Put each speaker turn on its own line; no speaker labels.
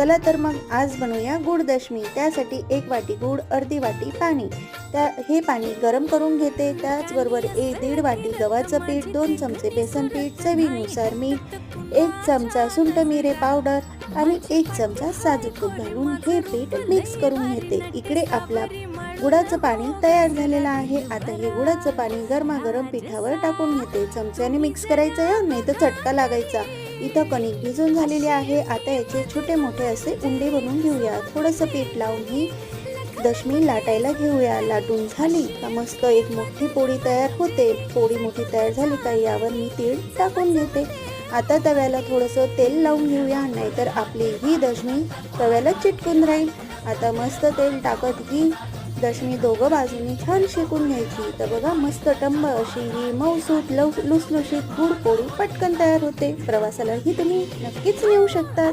चला तर मग आज बनवूया गुड दशमी। त्यासाठी 1 वाटी गूळ, अर्धी वाटी पाणी। हे पाणी गरम करून घेते। त्याचबरोबर 1.5 वाटी गव्हाचं पीठ, 2 चमचे बेसन पीठ, चवीनुसार मीठ, 1 चमचा सुंठ मिरे पावडर आणि 1 चमचा साजूक तूप घालून हे पीठ मिक्स करून घेते। इकडे आपला गुळाचं पाणी तयार झालेलं आहे। आता हे गुळाचं पाणी गरमागरम पिठावर टाकून घेते। चमच्याने मिक्स करायचं आहे, नाही तर चटका लागायचा। इथं कणिक भिजून झालेली आहे। आता याचे छोटे मोठे असे उंडे बनवून घेऊया। थोडंसं पीठ लावून ही दशमी लाटायला घेऊया। लाटून झाली का मस्त एक मोठी पोळी तयार होते। पोळी मोठी तयार झाली का यावर मी तीळ टाकून घेते। आता तव्याला थोडंसं तेल लावून घेऊया, नाहीतर आपली ही दशमी तव्याला चिटकून राहील। आता मस्त तेल टाकत ही दशमी दोघं बाजूनी छान शेकून घ्यायची। तर बघा मस्त टंब अशी ही मऊसूत लुसलुशीत गुड पोळी पटकन तयार होते। प्रवासाला ही तुम्ही नक्कीच नेऊ शकतात।